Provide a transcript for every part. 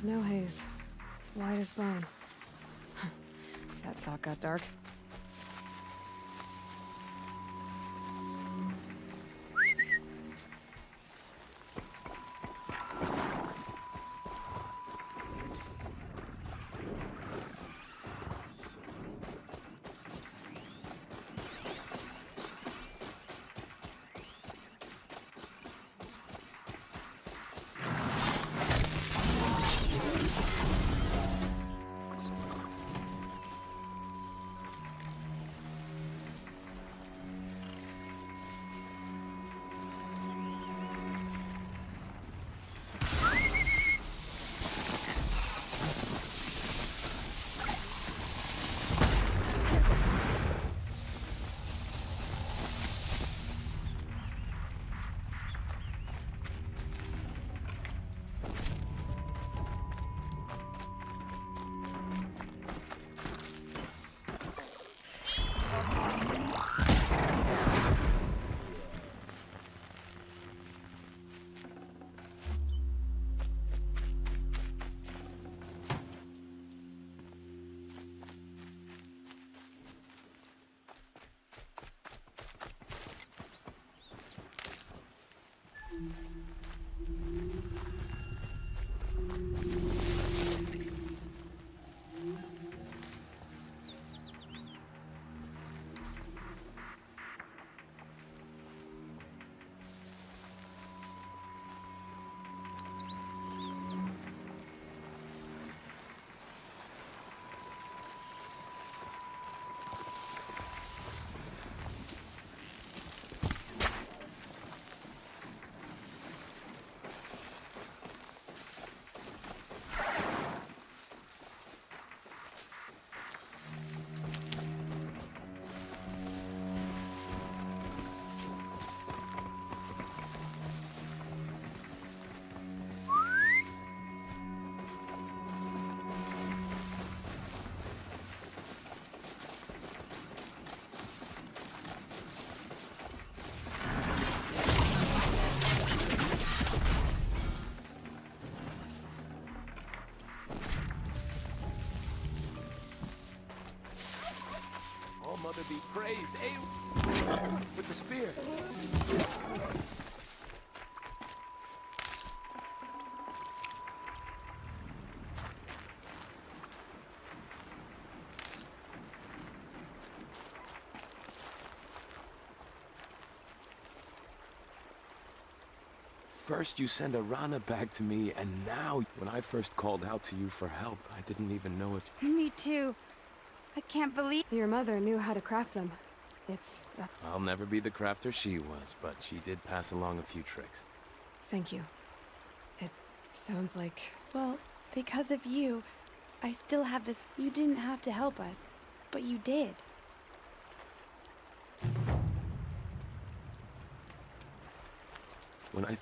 snow haze. White as bone. That thought got dark. Mother be praised, eh? With the spear. First you send a Rana back to me, and now, when I first called out to you for help, I didn't even know if... Me too. I can't believe... Your mother knew how to craft them. It's... I'll never be the crafter she was, but she did pass along a few tricks. Thank you. It sounds like... Well, because of you, I still have this... You didn't have to help us, but you did. When I...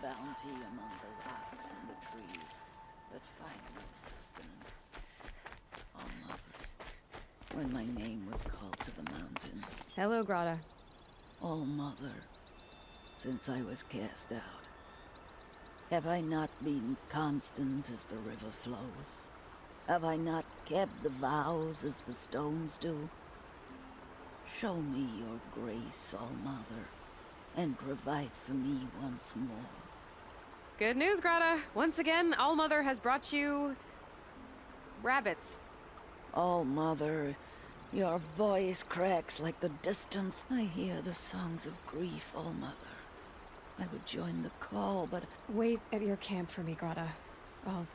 Bounty among the rocks and the trees, but find no sustenance. Almost, when my name was called to the mountain. Hello, Grata. Oh, Mother, since I was cast out, have I not been constant as the river flows? Have I not kept the vows as the stones do? Show me your grace, All-Mother, and provide for me once more. Good news, Grata. Once again, All-Mother has brought you... rabbits. All-Mother, your voice cracks like the distant... I hear the songs of grief, All-Mother. I would join the call, but... Wait at your camp for me, Grata. I'll...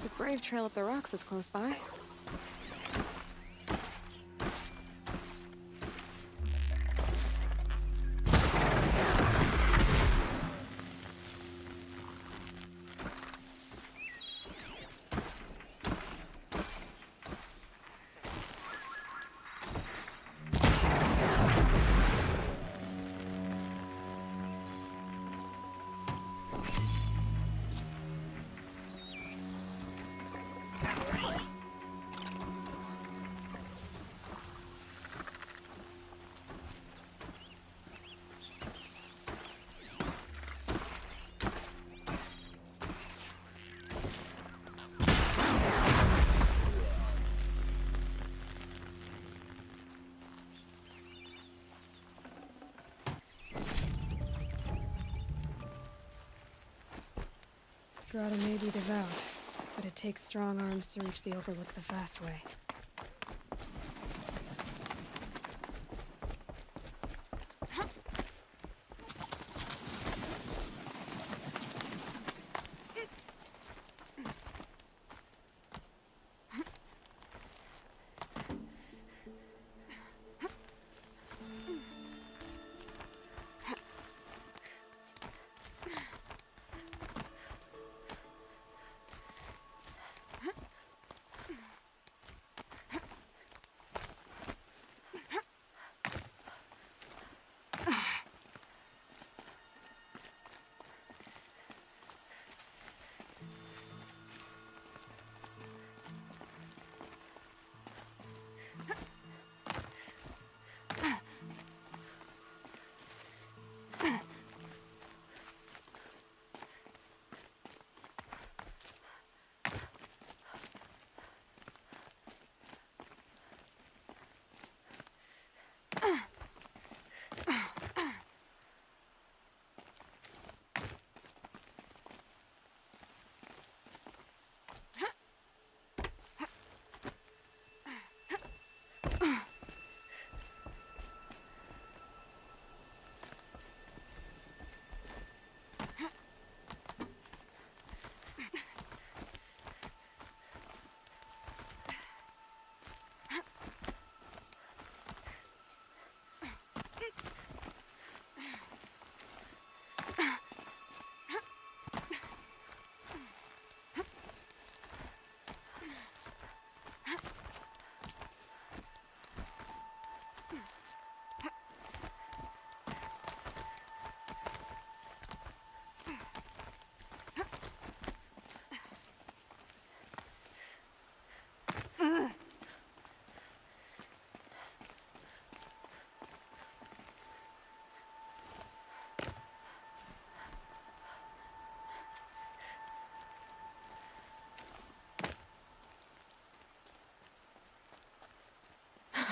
The brave trail up the rocks is close by. Grata may be devout, but it takes strong arms to reach the Overlook the fast way.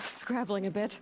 Scrabbling a bit.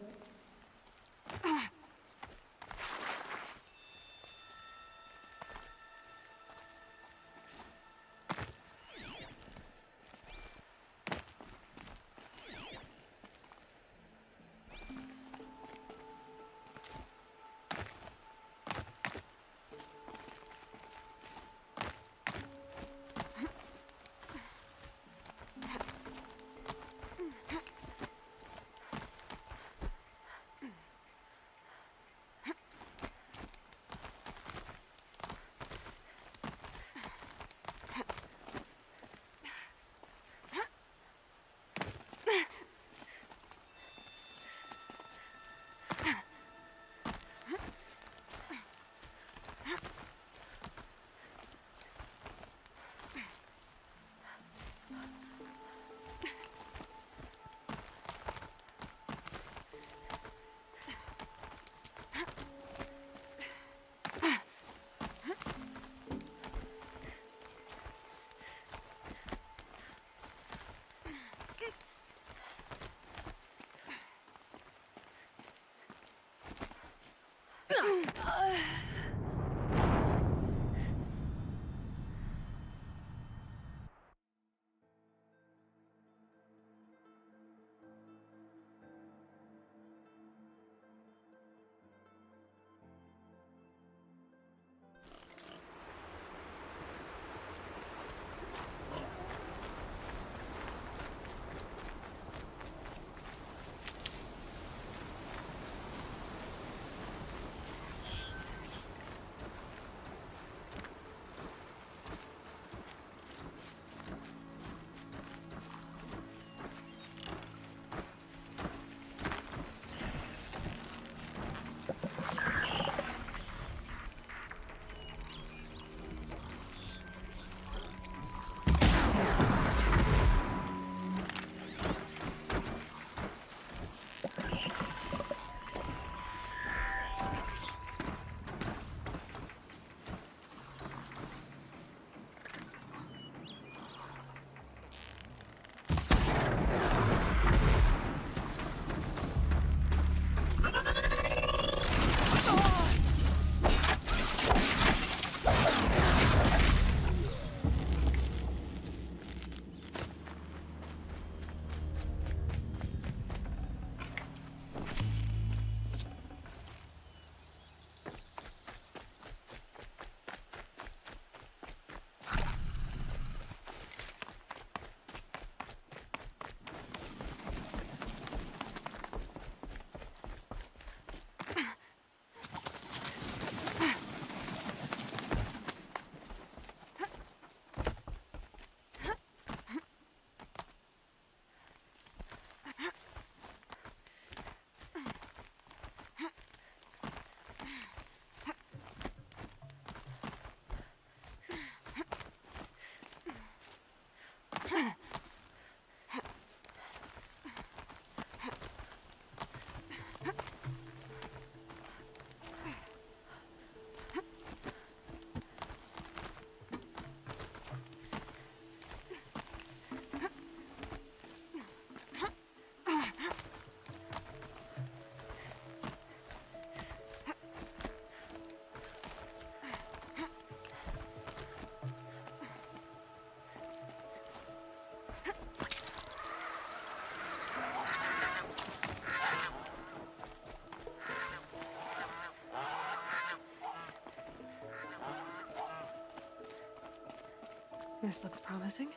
This looks promising.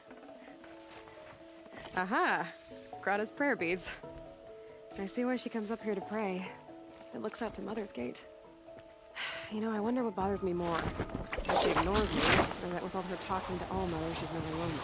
Aha! Grata's prayer beads. I see why she comes up here to pray. It looks out to Mother's Gate. You know, I wonder what bothers me more. That she ignores me, or that with all her talking to All-Mother, she's never lonely.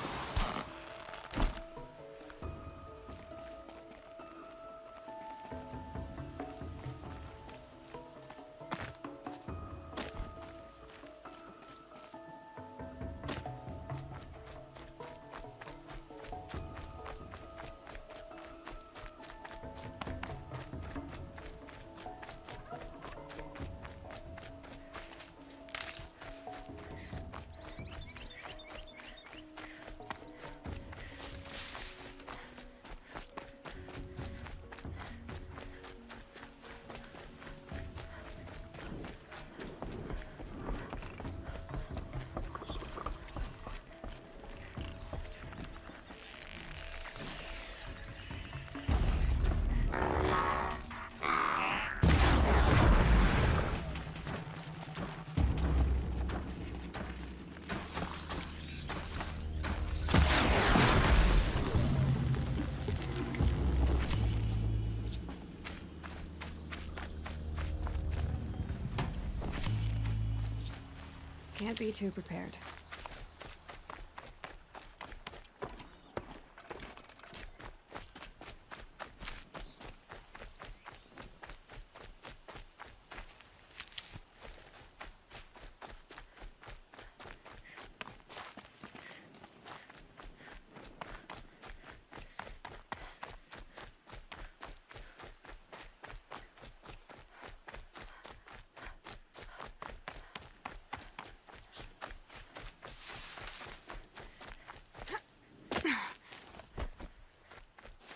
Can't be too prepared.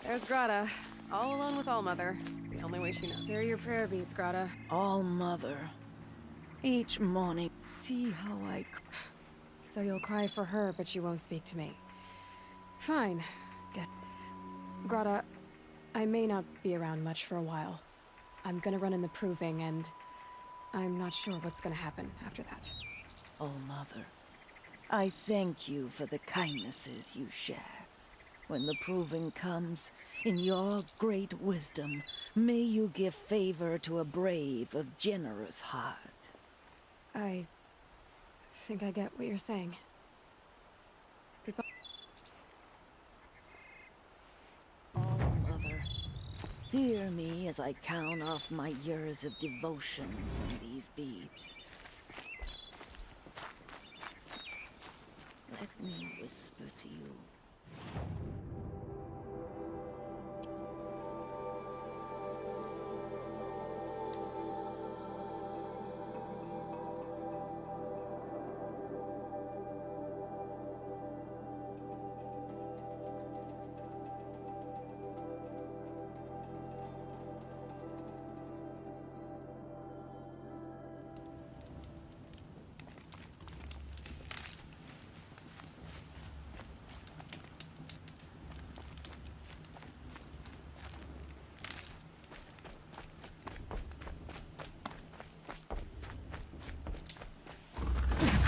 There's Grata, all alone with All-Mother. The only way she knows. Here are your prayer beads, Grata. All Mother. Each morning, see how I... So you'll cry for her, but you won't speak to me. Fine. Grata, I may not be around much for a while. I'm gonna run in the proving, and I'm not sure what's gonna happen after that. Oh, Mother, I thank you for the kindnesses you share. When the proving comes, in your great wisdom, may you give favor to a brave of generous heart. I think I get what you're saying. Goodbye. Oh, Mother, hear me as I count off my years of devotion from these beads. Let me whisper to you.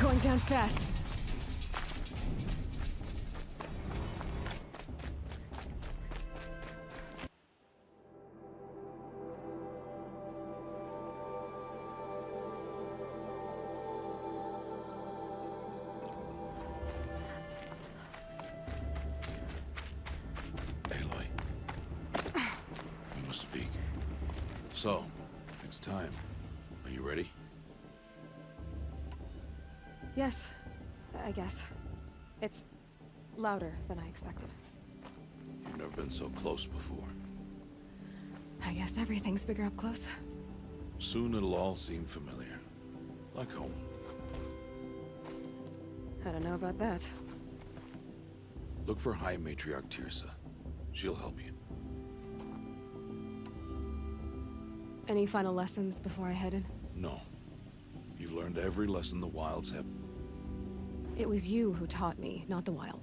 Going down fast. Aloy. We must speak. So, it's time. Are you ready? Yes, I guess. It's louder than I expected. You've never been so close before. I guess everything's bigger up close. Soon it'll all seem familiar. Like home. I don't know about that. Look for High Matriarch Tirsa. She'll help you. Any final lessons before I head in? No. You've learned every lesson the Wilds have. It was you who taught me, not the Wild.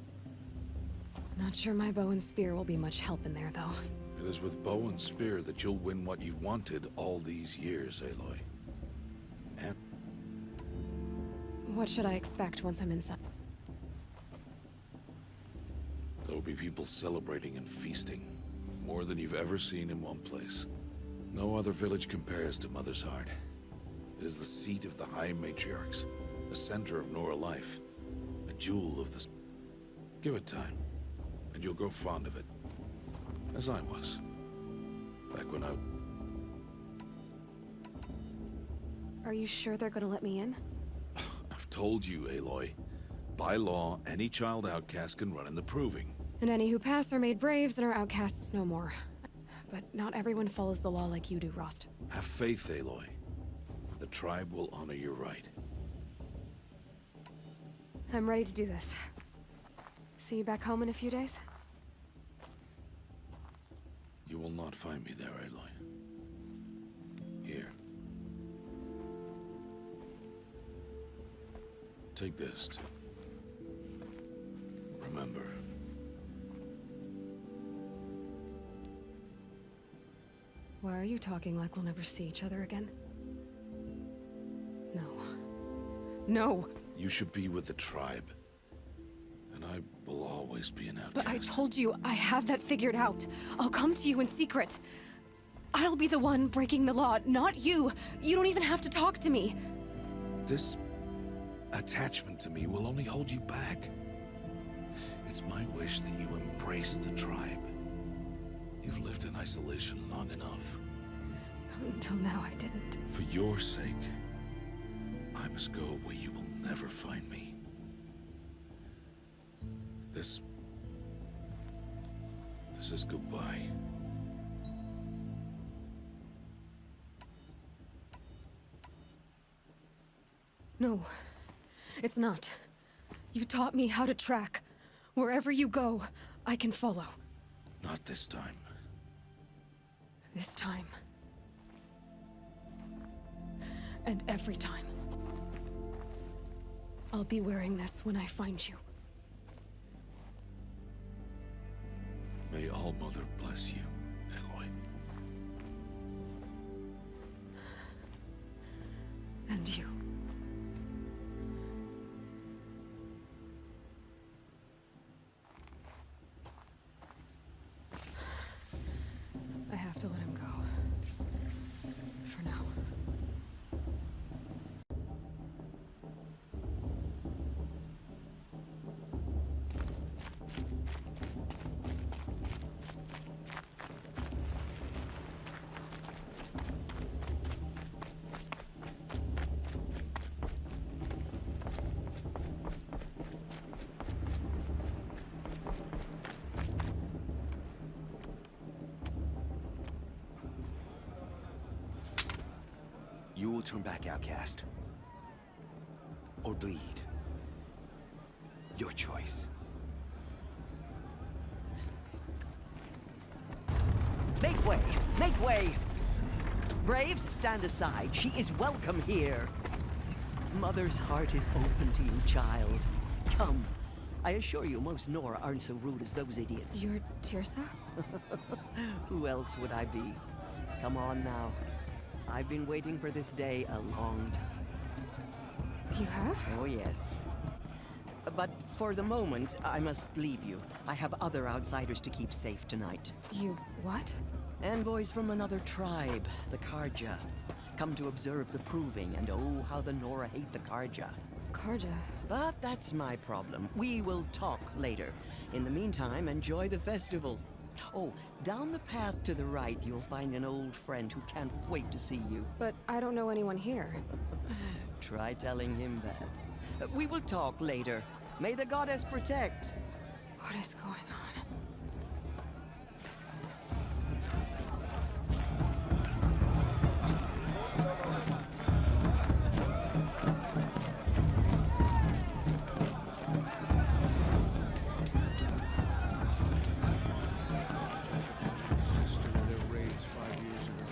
Not sure my bow and spear will be much help in there, though. It is with bow and spear that you'll win what you've wanted all these years, Aloy. And What should I expect once I'm inside? there'll be people celebrating and feasting. More than you've ever seen in one place. No other village compares to Mother's Heart. It is the seat of the High Matriarchs, the center of Nora life, a jewel of the... Give it time, and you'll grow fond of it. As I was. Back when I... Are you sure they're gonna let me in? I've told you, Aloy. By law, any child outcast can run in the proving. And any who pass are made braves and are outcasts no more. But not everyone follows the law like you do, Rost. Have faith, Aloy. The tribe will honor your right. I'm ready to do this. See you back home in a few days? You will not find me there, Aloy. Here. Take this to... remember. Why are you talking like we'll never see each other again? No. No! You should be with the tribe. And I will always be an outcast. But I told you, I have that figured out. I'll come to you in secret. I'll be the one breaking the law, not you. You don't even have to talk to me. This attachment to me will only hold you back. It's my wish that you embrace the tribe. You've lived in isolation long enough. Until now, I didn't. For your sake, I must go where you will never find me. This is goodbye. No, it's not. You taught me how to track. Wherever you go, I can follow. Not this time. This time. And every time. I'll be wearing this when I find you. May All Mother bless you, Aloy. And you. I have to let him go. For now. You will turn back, outcast. Or bleed. Your choice. Make way! Make way! Braves, stand aside. She is welcome here. Mother's heart is open to you, child. Come. I assure you, most Nora aren't so rude as those idiots. You're Tirsa? Who else would I be? Come on now. I've been waiting for this day a long time. You have? Oh, yes. But for the moment, I must leave you. I have other outsiders to keep safe tonight. You what? Envoys from another tribe, the Karja. Come to observe the proving, and oh, how the Nora hate the Karja. Karja. But that's my problem. We will talk later. In the meantime, enjoy the festival. Oh, down the path to the right, you'll find an old friend who can't wait to see you. But I don't know anyone here. Try telling him that. We will talk later. May the goddess protect. What is going on? Sister in their raids 5 years ago.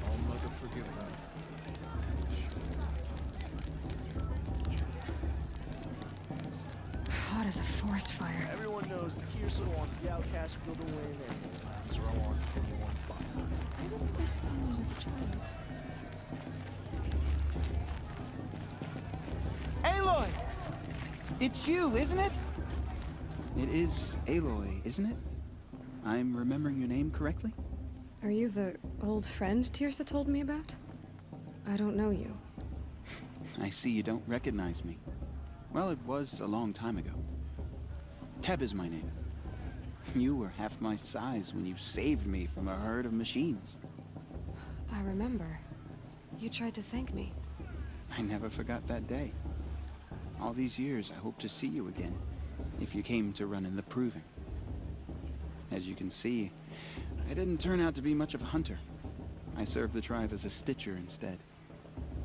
All Mother forgive them. Hot as a forest fire. Everyone knows Tirsa wants the outcast killed away and Zero wants anyone but. I remember seeing you as a child. Aloy! It's you, isn't it? It is Aloy, isn't it? I'm remembering your name correctly? Are you the old friend Tirsa told me about? I don't know you. I see you don't recognize me. Well, it was a long time ago. Teb is my name. You were half my size when you saved me from a herd of machines. I remember. You tried to thank me. I never forgot that day. All these years, I hope to see you again, if you came to run in the proving. As you can see, I didn't turn out to be much of a hunter. I served the tribe as a stitcher instead,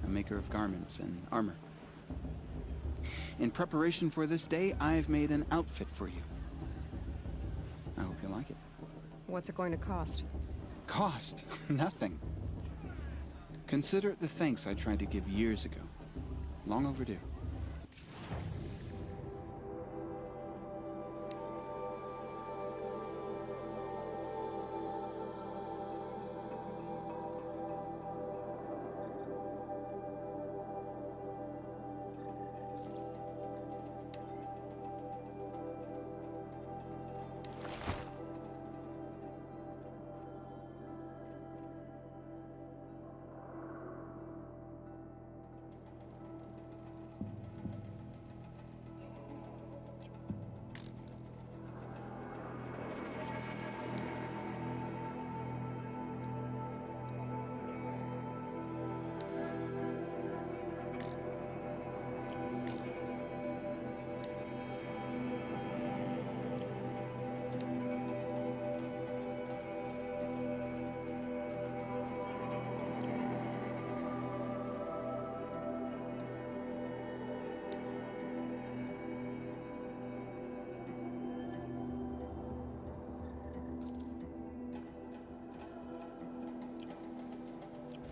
a maker of garments and armor. In preparation for this day, I've made an outfit for you. I hope you like it. What's it going to cost? Cost? Nothing. Consider it the thanks I tried to give years ago. Long overdue.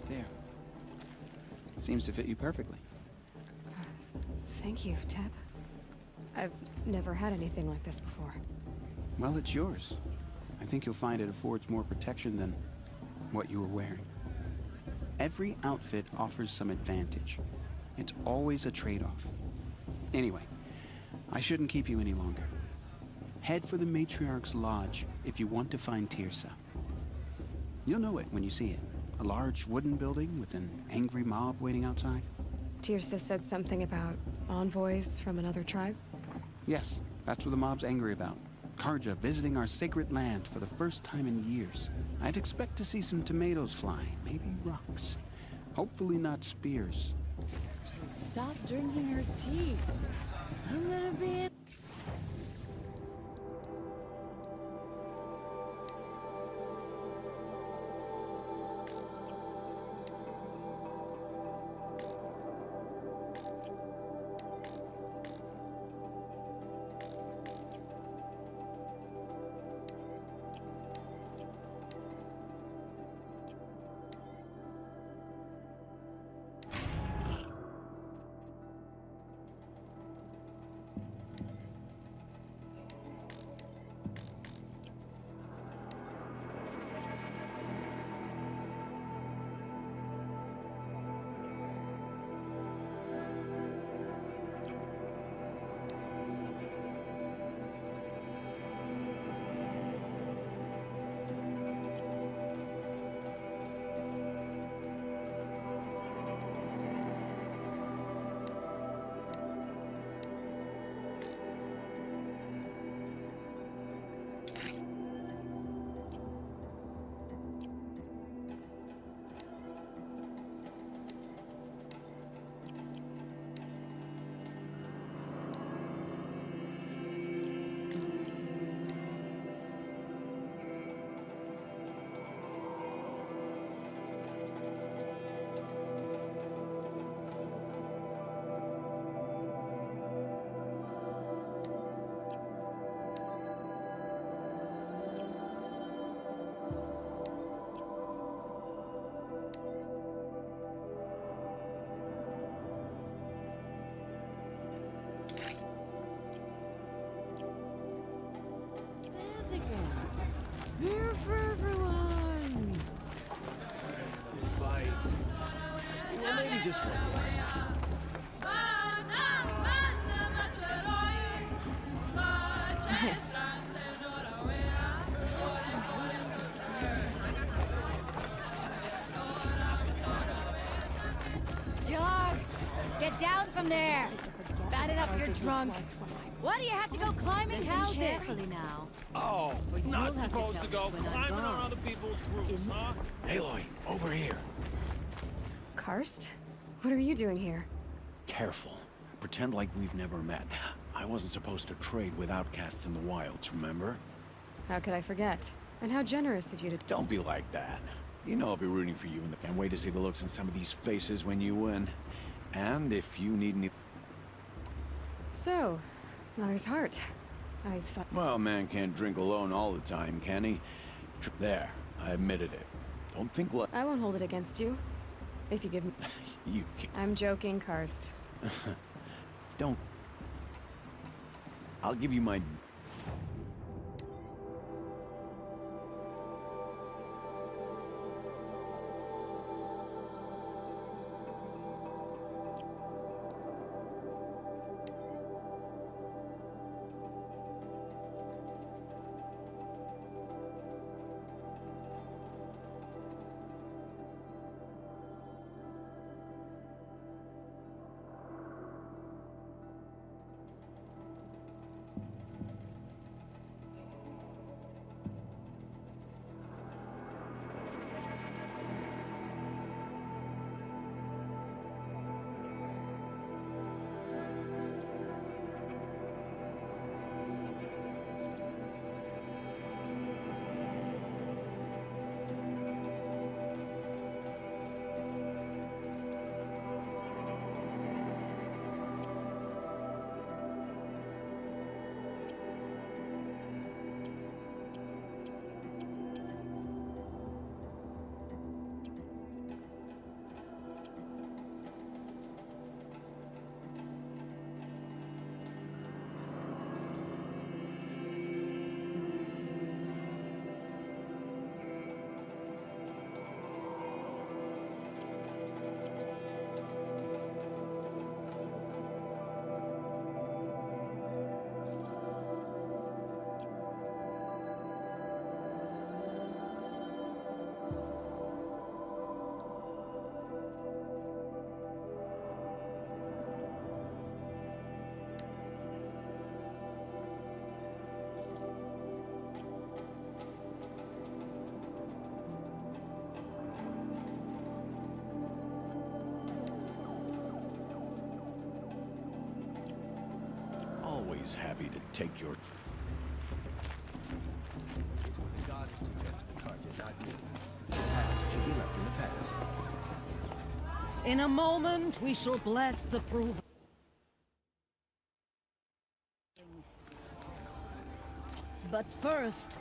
There. Seems to fit you perfectly. Thank you, Tep. I've never had anything like this before. Well, it's yours. I think you'll find it affords more protection than what you were wearing. Every outfit offers some advantage. It's always a trade-off. Anyway, I shouldn't keep you any longer. Head for the Matriarch's Lodge if you want to find Tirsa. You'll know it when you see it. A large wooden building with an angry mob waiting outside. Tirsa said something about envoys from another tribe? Yes, that's what the mob's angry about. Karja visiting our sacred land for the first time in years. I'd expect to see some tomatoes fly, maybe rocks. Hopefully not spears. Stop drinking her tea. I'm gonna be... Beer for everyone! Invite. Well, maybe just one. Nice. Jog! Get down from there! Bad enough you're drunk. Why do you have to go climbing houses? Carefully now. Oh, you'll not have to supposed tell to go us when I'm climbing gone. on other people's roofs, huh? Aloy, over here. Karst? What are you doing here? Careful. Pretend like we've never met. I wasn't supposed to trade with outcasts in the wilds, remember? How could I forget? And how generous of you to... Don't be like that. You know I'll be rooting for you in the... Can't wait to see the looks on some of these faces when you win. And if you need any... So, Mother's Heart. I thought... Well, man can't drink alone all the time, can he? There, I admitted it. Don't think like... I won't hold it against you. If you give me... You can't... I'm joking, Karst. Don't... I'll give you my... is happy to take your... It's for the gods to judge the Carja, not me. The past should be left in the past. In a moment, we shall bless the proving. But first,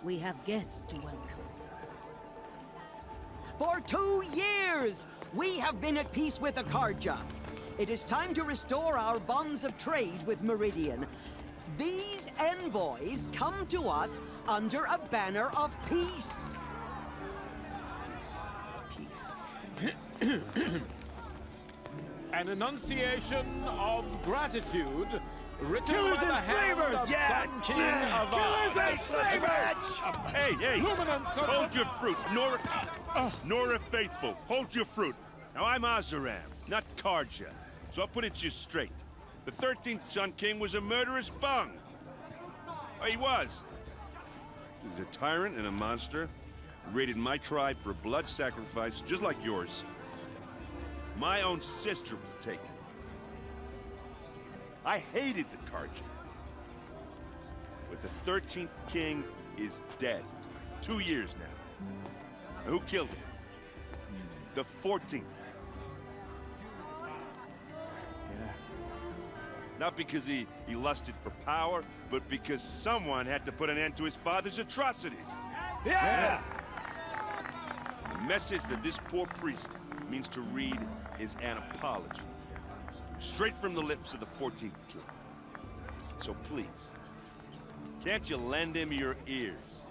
we have guests to welcome. For 2 years, we have been at peace with the Carja. It is time to restore our bonds of trade with Meridian. These envoys come to us under a banner of peace. An enunciation of gratitude written Killers by the and hand slavers! of Yeah! Sun King of Killers Ard. and slavers! Hey, hey! Luminance of Hold your fruit, Nora Faithful. Hold your fruit. Now I'm Azaram, not Carja, so I'll put it to you straight. The 13th Sun King was a murderous bung. Oh, he was. He was a tyrant and a monster. He raided my tribe for blood sacrifice, just like yours. My own sister was taken. I hated the Carja. But the 13th king is dead. 2 years now. And who killed him? The 14th. Not because he lusted for power, but because someone had to put an end to his father's atrocities. Yeah! The message that this poor priest means to read is an apology. Straight from the lips of the 14th king. So please, can't you lend him your ears?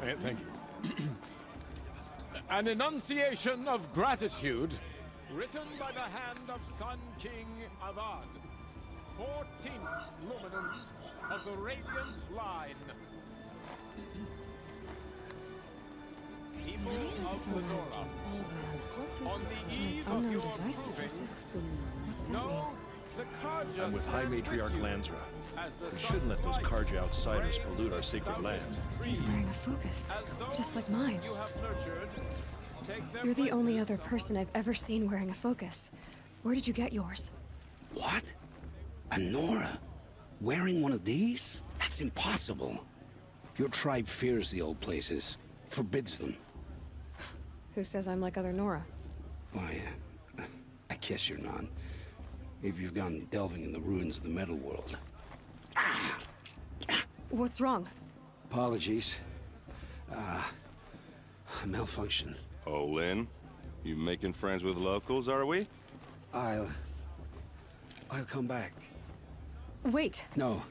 Thank you. An enunciation of gratitude written by the hand of Sun King of Ard, 14th luminance of the Radiant Line. People of Lenora, on the eve of Unknown your device moving, detected. What's that mean? know the Carja I'm with High stand Matriarch you Lansra. as the We shouldn't let those sun's Carja light outsiders frames pollute our the sacred thousand land. He's trees. wearing a focus, As those just like mine. you have nurtured, take their You're the only places other person I've ever seen wearing a focus. Where did you get yours? What? A Nora? Wearing one of these? That's impossible. Your tribe fears the old places, forbids them. Who says I'm like other Nora? Why, I guess you're not. If you've gone delving in the ruins of the metal world. What's wrong? Apologies. Malfunction. Oh, Lynn, you making friends with locals, are we? I'll come back. Wait! No,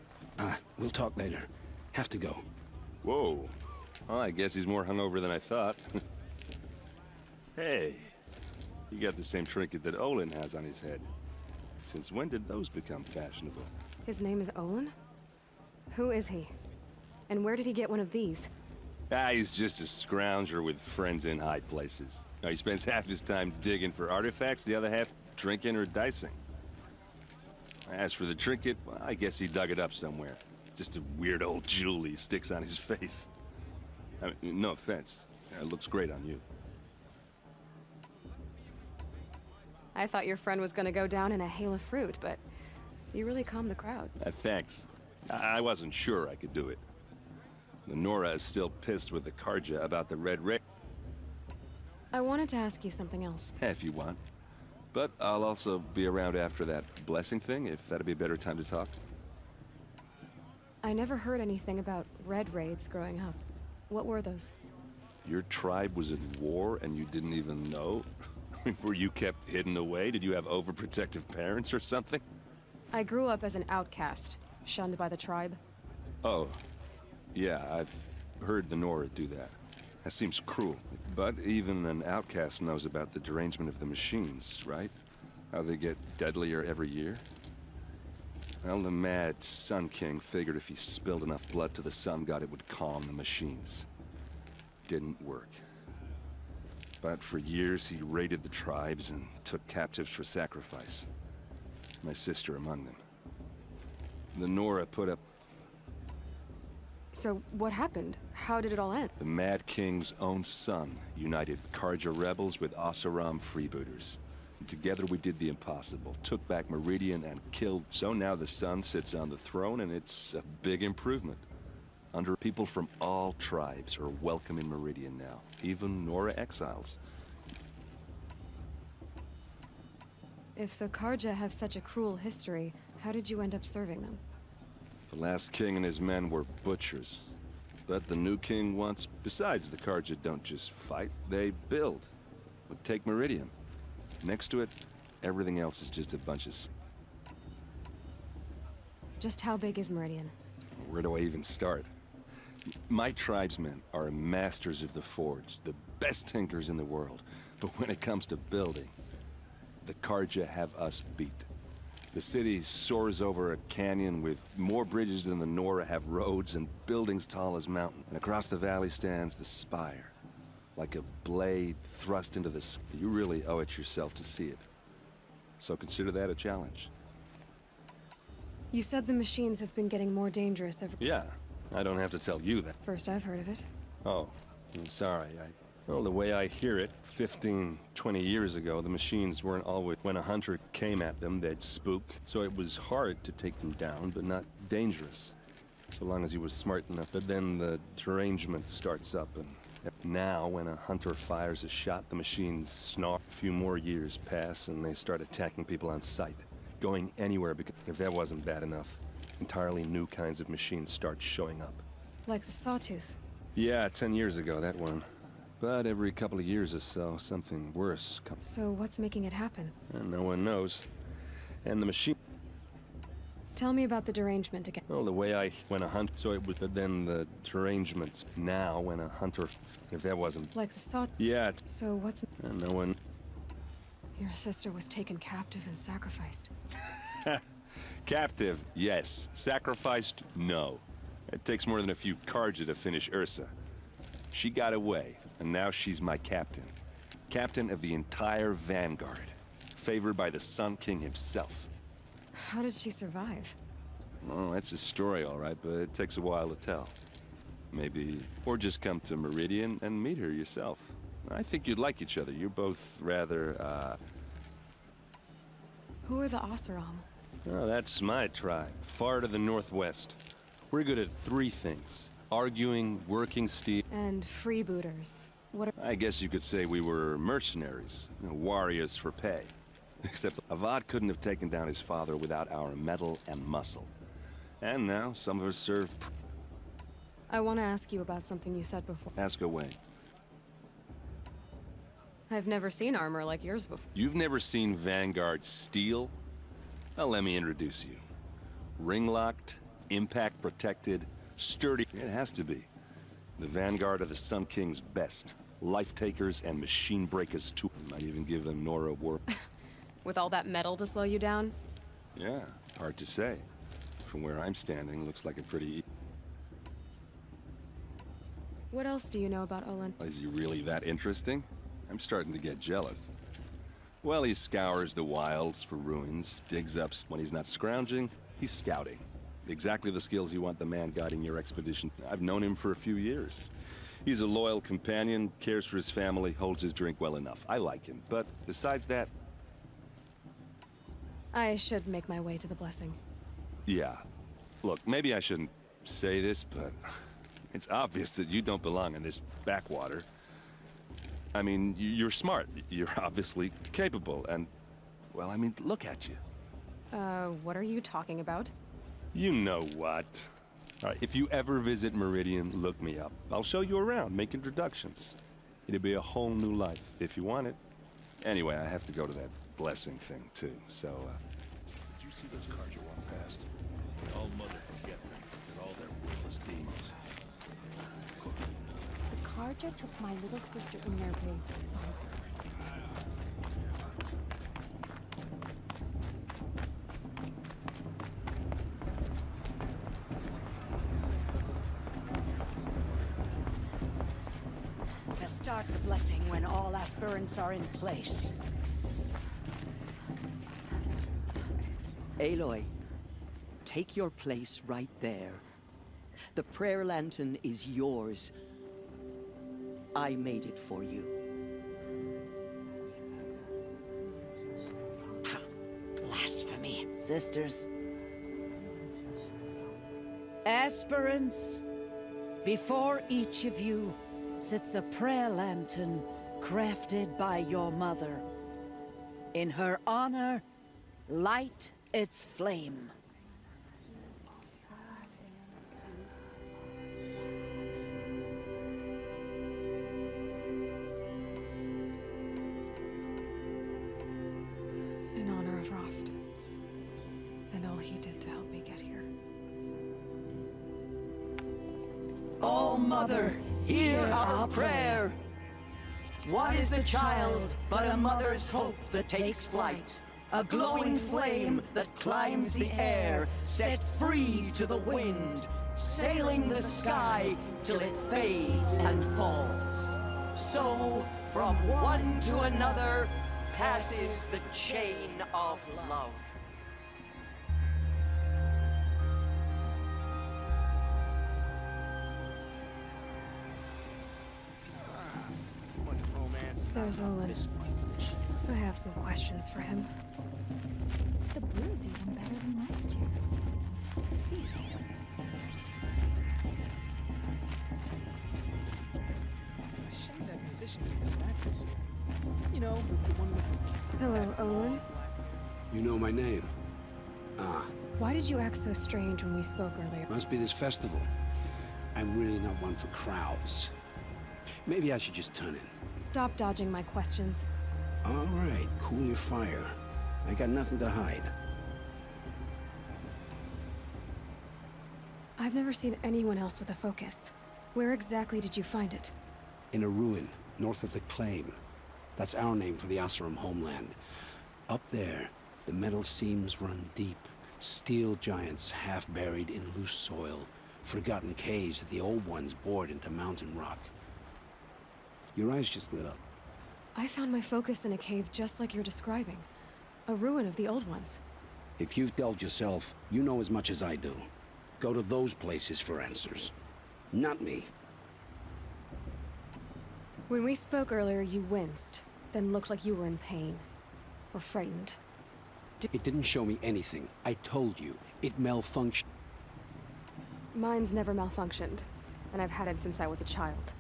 we'll talk later. Have to go. Whoa. Well, I guess he's more hungover than I thought. Hey, you got the same trinket that Olin has on his head. Since when did those become fashionable? His name is Olin? Who is he? And where did he get one of these? He's just a scrounger with friends in high places. Now, he spends half his time digging for artifacts, the other half drinking or dicing. As for the trinket, well, I guess he dug it up somewhere. Just a weird old jewel he sticks on his face. I mean, no offense. It looks great on you. I thought your friend was gonna go down in a hail of fruit, but you really calmed the crowd. Thanks. I wasn't sure I could do it. The Nora is still pissed with the Carja about the Red Ray. I wanted to ask you something else. If you want. But I'll also be around after that blessing thing, if that'd be a better time to talk. I never heard anything about red raids growing up. What were those? Your tribe was at war and you didn't even know? Were you kept hidden away? Did you have overprotective parents or something? I grew up as an outcast, shunned by the tribe. Oh, yeah, I've heard the Nora do that. That seems cruel. But even an outcast knows about the derangement of the machines, right? How they get deadlier every year? Well, the mad Sun King figured if he spilled enough blood to the Sun God, it would calm the machines. Didn't work. But for years, he raided the tribes and took captives for sacrifice. My sister among them. The Nora put up... So, what happened? How did it all end? The Mad King's own son united Carja rebels with Oseram freebooters. Together we did the impossible, took back Meridian and killed. So now the sun sits on the throne, and it's a big improvement. People from all tribes are welcome in Meridian now, even Nora exiles. If the Karja have such a cruel history, how did you end up serving them? The last king and his men were butchers. But the new king wants... Besides, the Karja don't just fight, they build. But take Meridian. Next to it, everything else is just a bunch of... Just how big is Meridian? Where do I even start? My tribesmen are masters of the forge, the best tinkers in the world. But when it comes to building, the Karja have us beat. The city soars over a canyon with more bridges than the Nora have roads and buildings tall as mountains. And across the valley stands the spire, like a blade thrust into the sky. You really owe it yourself to see it. So consider that a challenge. You said the machines have been getting more dangerous every... Yeah, I don't have to tell you that. First I've heard of it. Oh, I'm sorry. Well, the way I hear it, 15, 20 years ago, the machines weren't always... When a hunter came at them, they'd spook. So it was hard to take them down, but not dangerous. So long as he was smart enough. But then the derangement starts up, and now when a hunter fires a shot, the machines snarl. A few more years pass, and they start attacking people on sight. Going anywhere, because if that wasn't bad enough, entirely new kinds of machines start showing up. Like the Sawtooth. Yeah, 10 years ago, that one. But every couple of years or so, something worse comes. So what's making it happen? And no one knows. And the machine... Tell me about the derangement again. Well, the way when a hunter... So it was... But then the derangements. Now, when a hunter... If that wasn't... Like the Sawtooth. Yeah. So what's... And no one... Your sister was taken captive and sacrificed. Captive, yes. Sacrificed, no. It takes more than a few Karja to finish Ursa. She got away, and now she's my captain. Captain of the entire Vanguard. Favored by the Sun King himself. How did she survive? Oh, that's a story, all right, but it takes a while to tell. Maybe... Or just come to Meridian and meet her yourself. I think you'd like each other. You're both rather, Who are the Oseram? Oh, that's my tribe. Far to the northwest. We're good at three things. Arguing, working steel... And freebooters. What are... I guess you could say we were mercenaries. Warriors for pay. Except Avad couldn't have taken down his father without our metal and muscle. And now, some of us serve... I want to ask you about something you said before. Ask away. I've never seen armor like yours before. You've never seen Vanguard steel? Well, let me introduce you. Ring-locked, impact-protected, sturdy. It has to be. The Vanguard of the Sun King's best. Life-takers and machine-breakers, too. Might even give them Nora war. With all that metal to slow you down? Yeah, hard to say. From where I'm standing, looks like a pretty... What else do you know about Olin? Is he really that interesting? I'm starting to get jealous. Well, he scours the wilds for ruins, digs up... When he's not scrounging, he's scouting. Exactly the skills you want the man guiding your expedition. I've known him for a few years. He's a loyal companion, cares for his family, holds his drink well enough. I like him, but besides that... I should make my way to the blessing. Yeah. Look, maybe I shouldn't say this, but... It's obvious that you don't belong in this backwater. I mean, you're smart. You're obviously capable, and... Well, I mean, look at you. What are you talking about? You know what. All right, if you ever visit Meridian, look me up. I'll show you around, make introductions. It'll be a whole new life, if you want it. Anyway, I have to go to that blessing thing, too, so, Did you see those Karja walk past? All mother forget them, and all their worthless deeds. The Karja took my little sister in their raid. Let's start the blessing when all aspirants are in place. Aloy, take your place right there. The prayer lantern is yours. I made it for you. sisters. Aspirants, before each of you sits a prayer lantern crafted by your mother. In her honor, light its flame. In honor of Rost. And all he did to help me get here. Oh, Mother, hear our prayer. What is the child but a mother's hope that takes flight? A glowing flame that climbs the air, set free to the wind, sailing the sky till it fades and falls. So, from one to another, passes the chain of love. There's Olin. I have some questions for him. The brew's even better than last year. It's a feat. Shame that musician didn't come back this year. You know, the one with... Hello, Olin. You know my name? Ah, Why did you act so strange when we spoke earlier? must be this festival. I'm really not one for crowds. Maybe I should just turn in. Stop dodging my questions. All right, cool your fire. I got nothing to hide. I've never seen anyone else with a focus. Where exactly did you find it? In a ruin, north of the Claim. That's our name for the Oseram homeland. Up there, the metal seams run deep. Steel giants half buried in loose soil. Forgotten caves that the old ones bored into mountain rock. Your eyes just lit up. I found my focus in a cave just like you're describing. A ruin of the old ones. If you've delved yourself, you know as much as I do. Go to those places for answers. Not me. When we spoke earlier, you winced, then looked like you were in pain. Or frightened. It didn't show me anything. I told you. It malfunctioned. Mine's never malfunctioned, and I've had it since I was a child.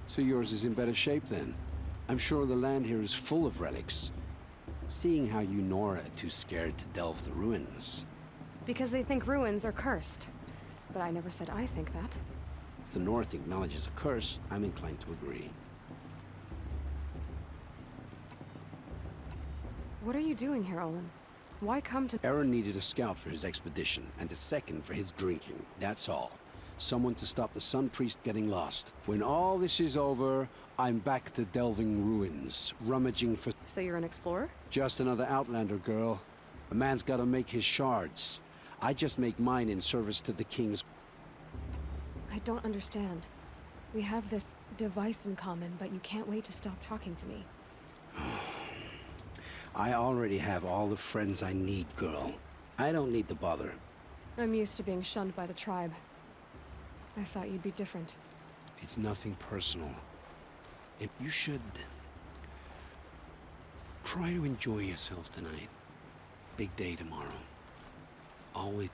So yours is in better shape then. I'm sure the land here is full of relics. Seeing how you Nora are too scared to delve the ruins. Because they think ruins are cursed. But I never said I think that. If the North acknowledges a curse, I'm inclined to agree. What are you doing here, Olin? Why come to— Aaron needed a scout for his expedition, and a second for his drinking. That's all. Someone to stop the Sun Priest getting lost. When all this is over, I'm back to delving ruins, rummaging for— So you're an explorer? Just another Outlander, girl. A man's gotta make his shards. I just make mine in service to the King's— I don't understand. We have this device in common, but you can't wait to stop talking to me. I already have all the friends I need, girl. I don't need the bother. I'm used to being shunned by the tribe. I thought you'd be different. It's nothing personal. You should try to enjoy yourself tonight. Big day tomorrow. Always.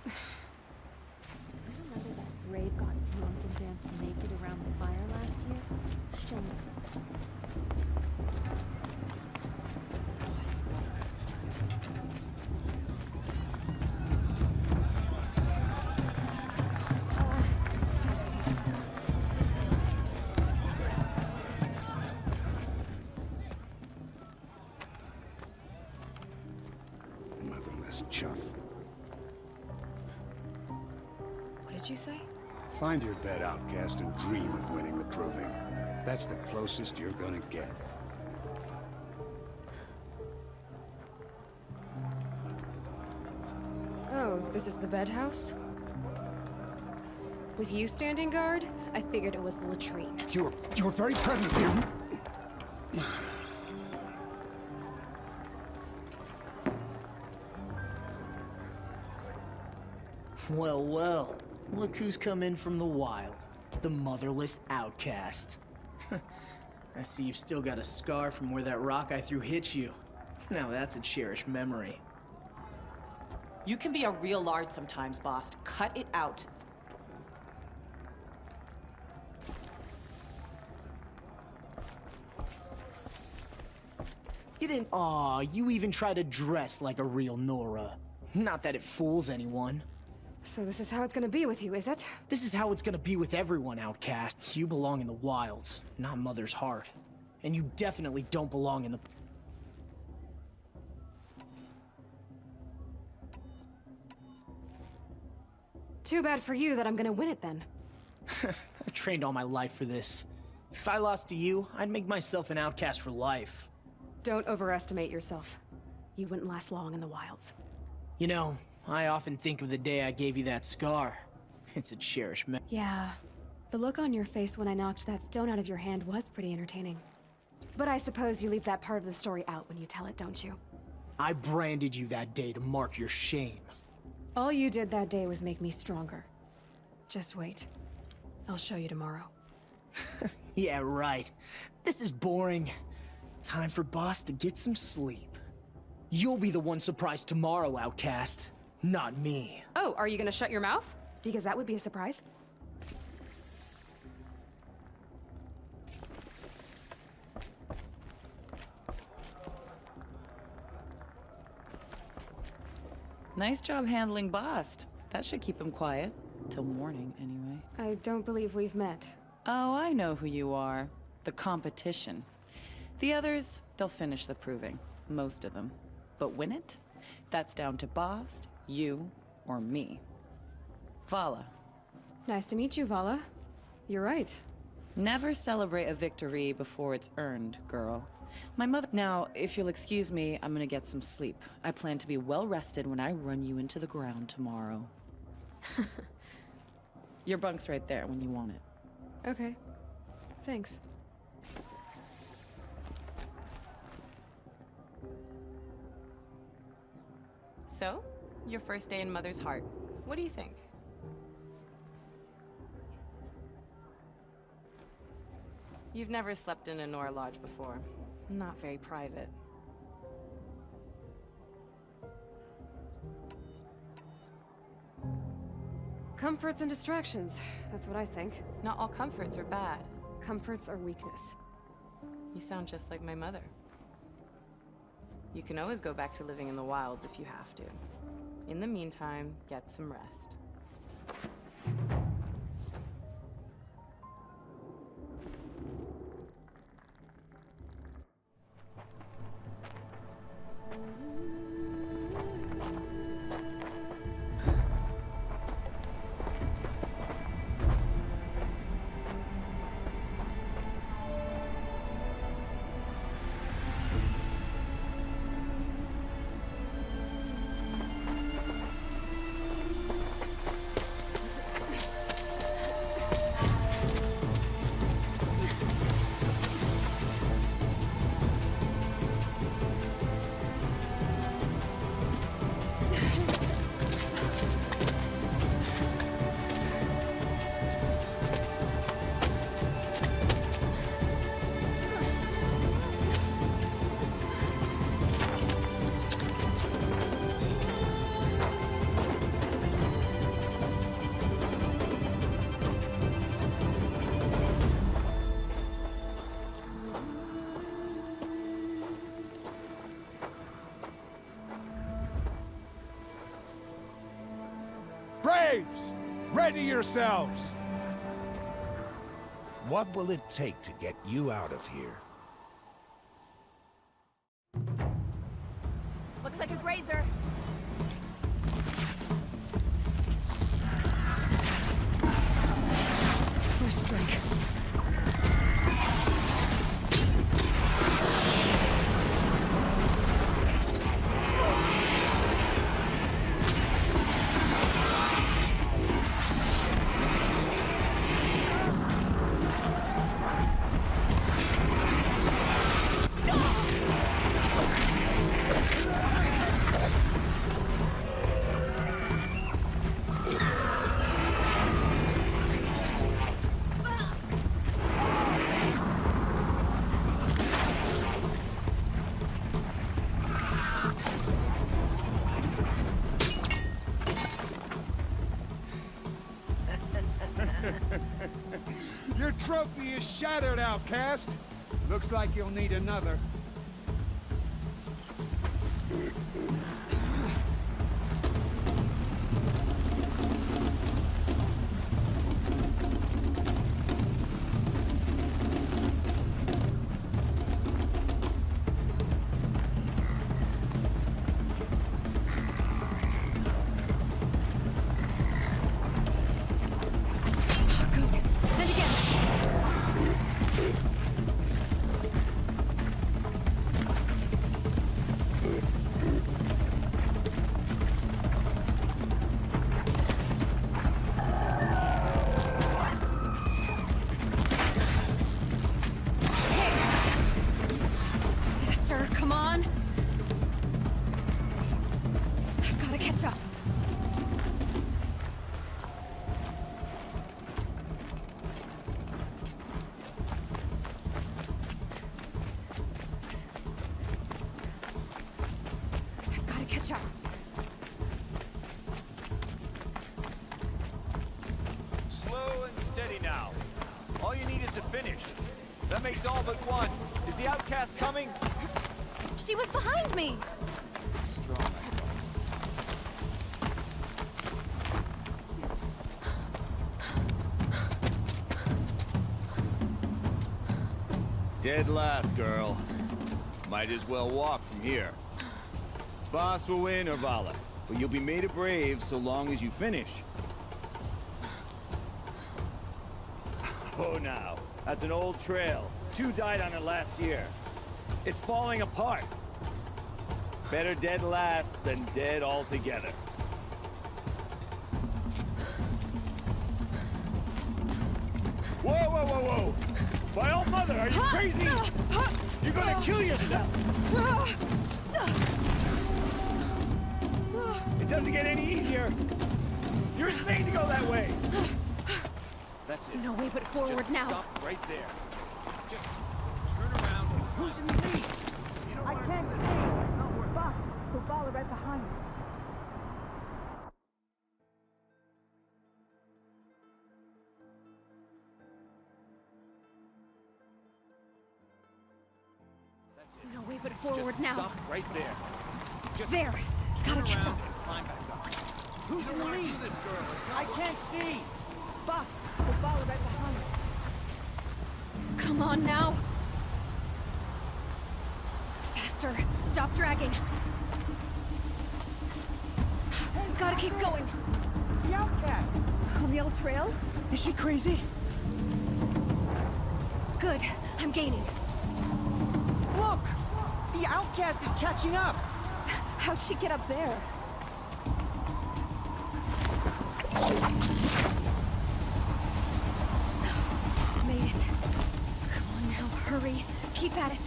Remember that Brave got drunk and danced naked around the fire last year? Shame. Motherless chuff. What did you say? Find your bed, outcast, and dream of winning the proving. That's the closest you're gonna get. Oh, this is the bedhouse? With you standing guard, I figured it was the latrine. Your very presence here. Well, well. Look who's come in from the wild. The motherless outcast. I see you've still got a scar from where that rock I threw hit you. Now that's a cherished memory. You can be a real lard sometimes, boss. Cut it out. You didn't. Aw, you even try to dress like a real Nora. Not that it fools anyone. So this is how it's gonna be with you, is it? This is how it's gonna be with everyone, Outcast. You belong in the wilds, not Mother's heart. And you definitely don't belong in the... Too bad for you that I'm gonna win it then. I've trained all my life for this. If I lost to you, I'd make myself an outcast for life. Don't overestimate yourself. You wouldn't last long in the wilds. You know, I often think of the day I gave you that scar. It's a cherished memory. Yeah. The look on your face when I knocked that stone out of your hand was pretty entertaining. But I suppose you leave that part of the story out when you tell it, don't you? I branded you that day to mark your shame. All you did that day was make me stronger. Just wait. I'll show you tomorrow. Yeah, right. This is boring. Time for Boss to get some sleep. You'll be the one surprised tomorrow, Outcast. Not me. Oh, are you gonna shut your mouth? Because that would be a surprise. Nice job handling Bast. That should keep him quiet. Till morning, anyway. I don't believe we've met. Oh, I know who you are. The competition. The others, they'll finish the proving. Most of them. But win it? That's down to Bast, you, or me. Vala. Nice to meet you, Vala. You're right. Never celebrate a victory before it's earned, girl. My mother... Now, if you'll excuse me, I'm gonna get some sleep. I plan to be well rested when I run you into the ground tomorrow. Your bunk's right there when you want it. Okay. Thanks. So, your first day in Mother's heart. What do you think? You've never slept in a Nora lodge before. Not very private. Comforts and distractions. That's what I think. Not all comforts are bad. Comforts are weakness. You sound just like my mother. You can always go back to living in the wilds if you have to. In the meantime, get some rest. Braves! Ready yourselves! What will it take to get you out of here? Looks like a grazer. First strike. Your trophy is shattered, outcast. Looks like you'll need another. Come on! I've gotta catch up. I've gotta catch up. Slow and steady now. All you need is to finish. That makes all but one. Is the outcast coming? She was behind me! Dead last, girl. Might as well walk from here. Boss will win, Orvala, but you'll be made a brave so long as you finish. Oh, now. That's an old trail. 2 died on it last year. It's falling apart. Better dead last than dead altogether. Whoa, whoa, whoa, whoa! By all mother, are you crazy? You're gonna kill yourself! It doesn't get any easier! You're insane to go that way! That's it. No way but forward Just now. Stop right there. Just turn around and who's in the lead? I can't see! No, we're Fox. So follow right behind me. That's it. No way but forward Just now. stop right there. Just There! turn Gotta catch around up. and climb back up. Who's in the lead? This girl. I can't see! Fox, so follow right behind me. Come on now! Faster! Stop dragging! Gotta keep going! The outcast! On the old trail? Is she crazy? Good. I'm gaining. Look! The outcast is catching up! How'd she get up there? Made it. Come on now, hurry. Keep at it.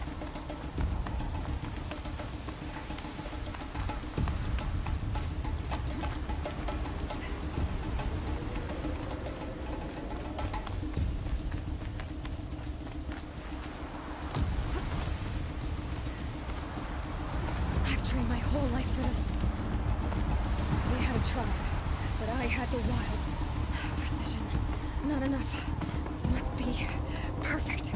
I've trained my whole life for this. They had a tribe, but I had the wilds. Precision. Not enough. Must be perfect.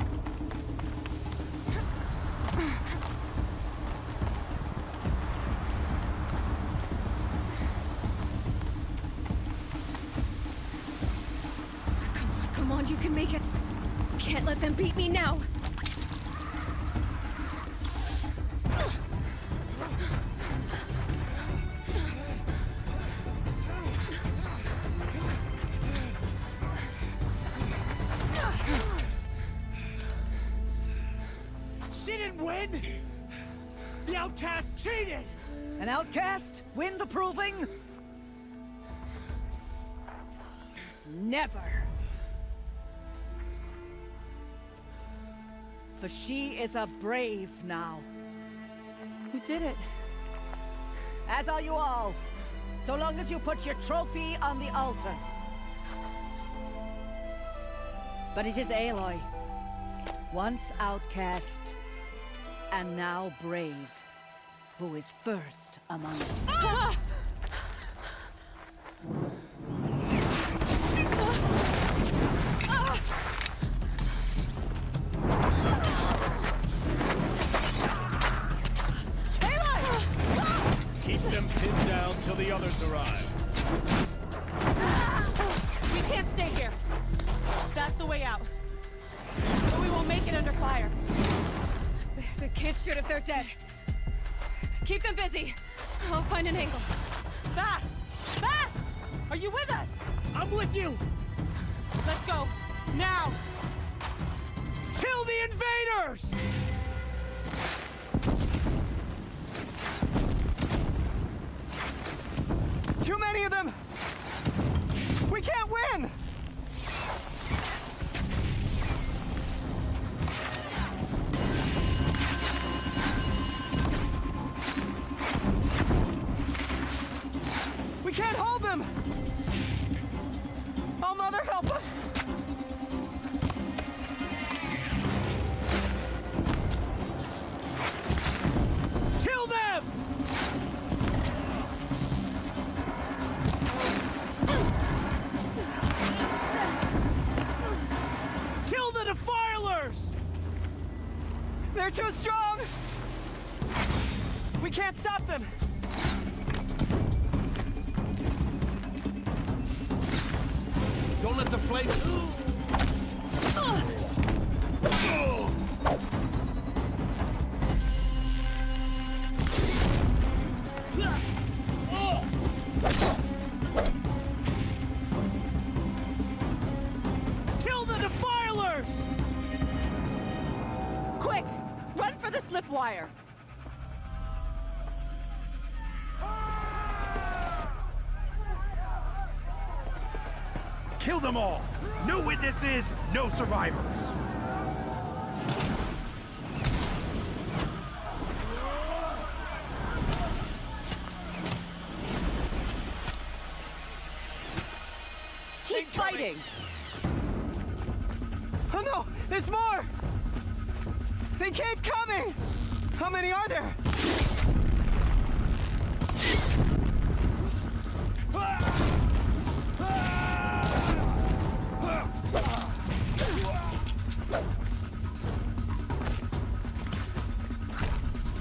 Come on, you can make it. Can't let them beat me now. She didn't win! The outcast cheated! An outcast? Win the proving? Never. For she is a brave now. You did it. As are you all. So long as you put your trophy on the altar. But it is Aloy. Once outcast, and now brave, who is first among us. way out. But we won't make it under fire. They can't shoot if they're dead. Keep them busy. I'll find an angle. Fast! Fast! Are you with us? I'm with you! Let's go. Now! Kill the invaders! Too many of them! We can't win! We can't hold them! Oh, Mother, help us! Kill them! Kill the defilers! They're too strong! We can't stop them! Don't let the flames... Kill the defilers! Quick! Run for the slip wire! Kill them all! No witnesses, no survivors! Keep fighting! Oh no! There's more! They keep coming! How many are there?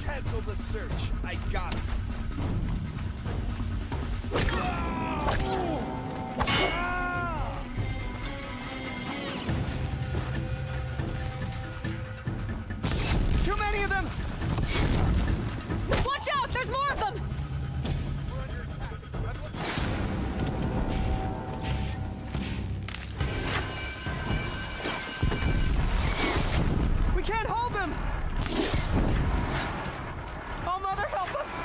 Cancel the search. I got it. Too many of them! Watch out! There's more of them! We can't hold them! Oh, Mother, help us!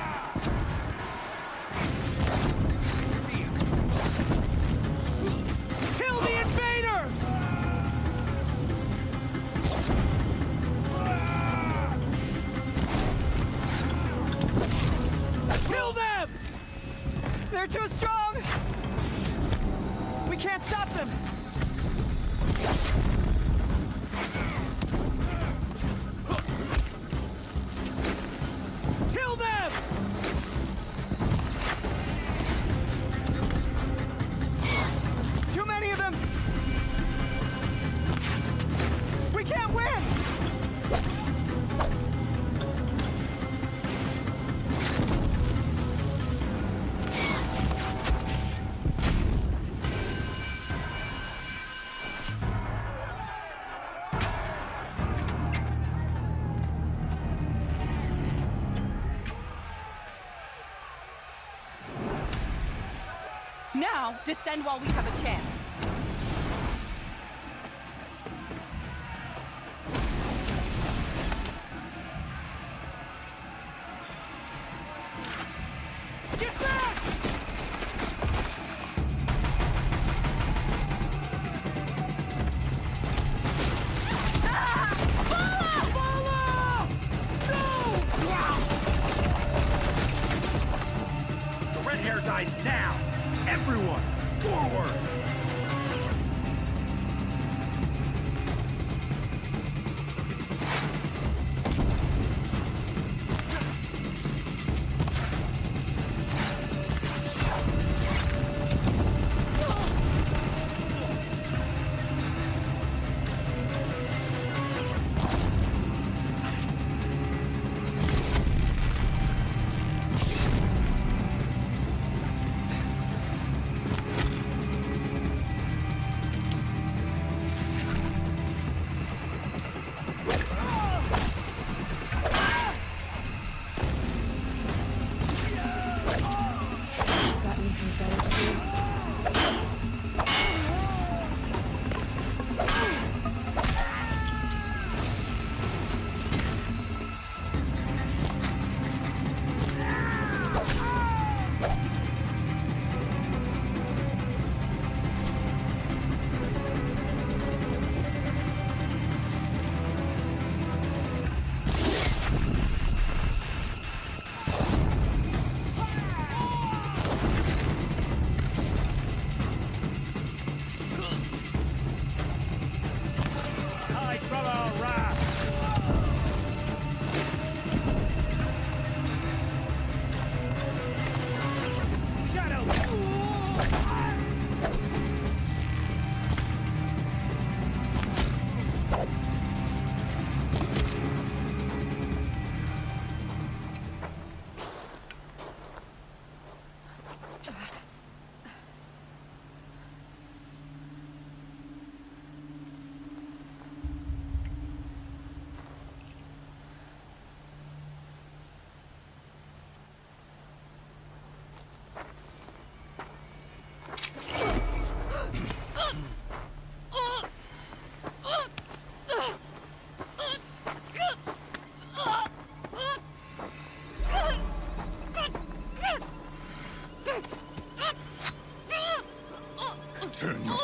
Kill the invaders! Kill them! They're too strong! We can't stop them! Kill them! Too many of them! We can't win! Now, descend while we have a chance. Get back! The red hair dies now! Everyone, forward!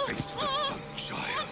face to the sun, child.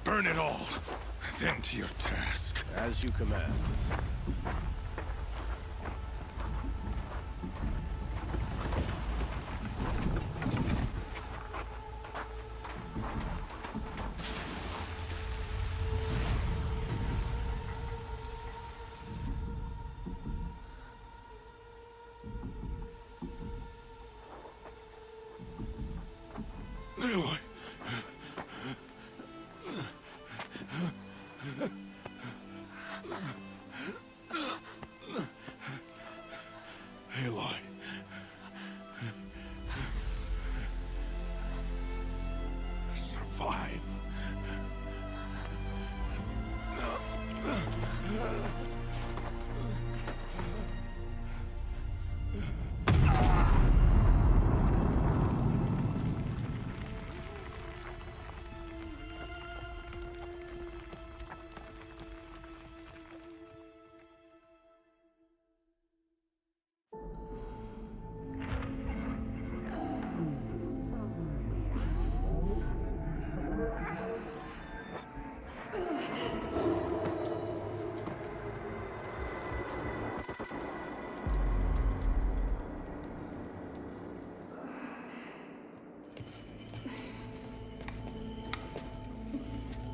Burn it all, then to your task. As you command. Aloy. Aloy. Survive.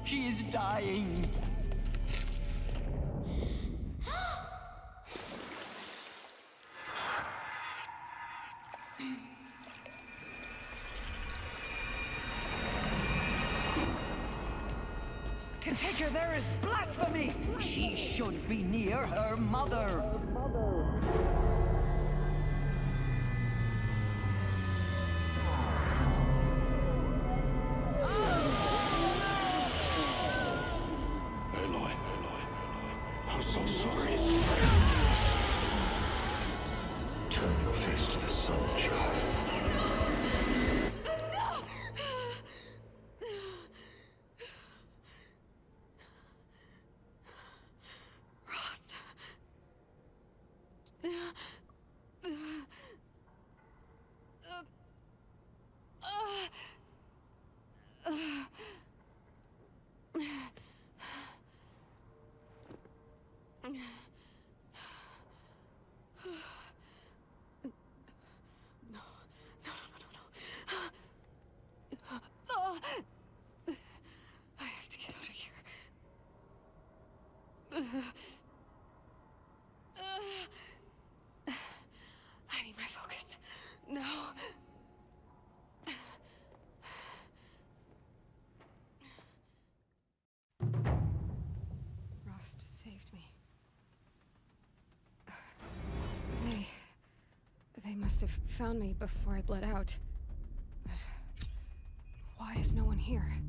She is dying. To take her there is blasphemy! She should be near her mother. Aloy. I'm so sorry. Turn your face to the sun, child. I have to get out of here. I need my focus. No. Rost saved me. They must have found me before I bled out. But why is no one here?